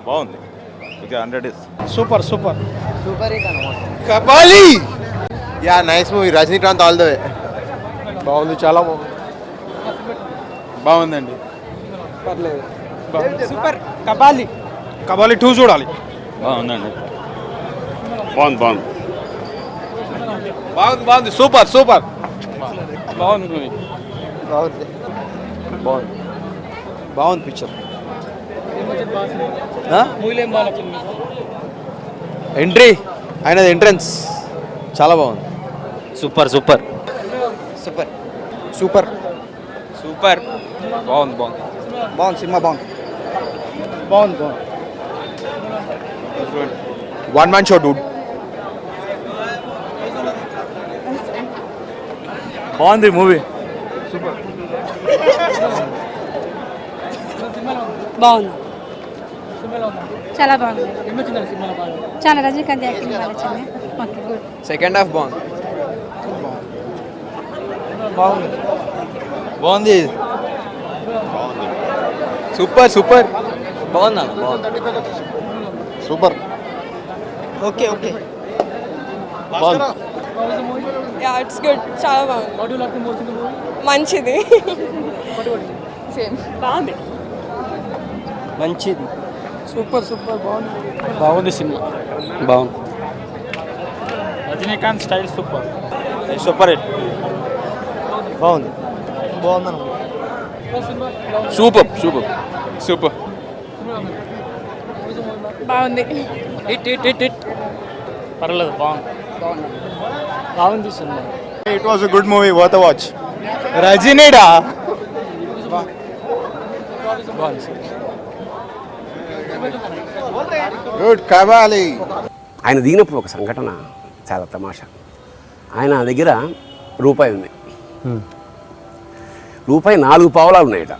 బాగుంది. ఇక 100 days. Super Kabali. Yeah nice movie. Rajinikanth all the way. బాగుంది, చాలా బాగుంది. బాగుందండి. పర్లేదు. సూపర్. కబాలి 2 చూడాలి. బాగుందండి. బాగుంది. సూపర్ బాగుంది. బాగుంది పిక్చర్. ఎంట్రీ ఆయనది ఎంట్రన్స్ చాలా బాగుంది. సూపర్ బాగుంది సినిమా బాగుంది. One man show Dude. బాగుంది మూవీ. బాగుంది, చాలా బాగుంది. చాలా రజనీకాంత్ యాక్టింగ్ బాగా నచ్చింది. Okay, good. సెకండ్ హాఫ్ బాగుంది. సూపర్. బాగుంది. Super. Okay. Yeah it's good, చాలా బాగుంది. మంచిది. సేమ్ బాగుంది. మంచిది. సూపర్ బాగుంది సినిమా. బాగుంది. Rajinikanth style super hit. బాగుంది. సూపర్. బాగుంది. హిట్. పర్లేదు, బాగుంది సినిమా. It was a good movie, worth a watch. రజనీడా గుడ్. కబాలి. ఆయన దిగినప్పుడు ఒక సంఘటన చాలా తమాషా. ఆయన దగ్గర రూపాయి ఉంది. రూపాయి 4 పావలాలు ఉన్నాయట.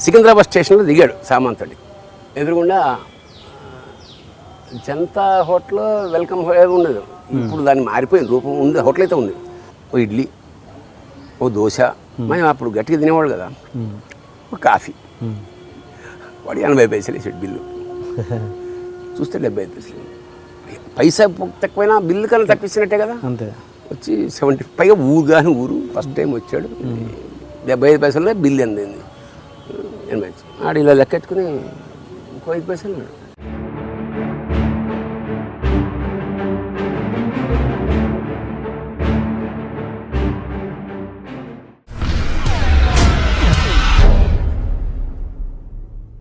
సికింద్రాబాద్ స్టేషన్లో దిగాడు సామాన్తోటి. ఎదురుగుండా జనతా హోటల్ వెల్కమ్ ఉండదు. ఇప్పుడు దాన్ని మారిపోయింది, రూపం ఉంది. హోటల్ అయితే ఉంది. ఓ ఇడ్లీ, ఓ దోశ, మేము అప్పుడు గట్టిగా తినేవాళ్ళు కదా. ఒక కాఫీ. వాడు 80 పైసలు వేసాడు బిల్లు. చూస్తే 75 పైసలు. పైసా తక్కువైనా బిల్లు కన్నా తక్కువ ఇచ్చినట్టే కదా. అంతే. వచ్చి 70. పైగా ఊరు ఫస్ట్ టైం వచ్చాడు. 75 పైసల్లో బిల్లు అందింది. 80. ఆడు ఇలా లెక్క ఎత్తుకుని ఇంకో 5 పైసలు అన్నాడు.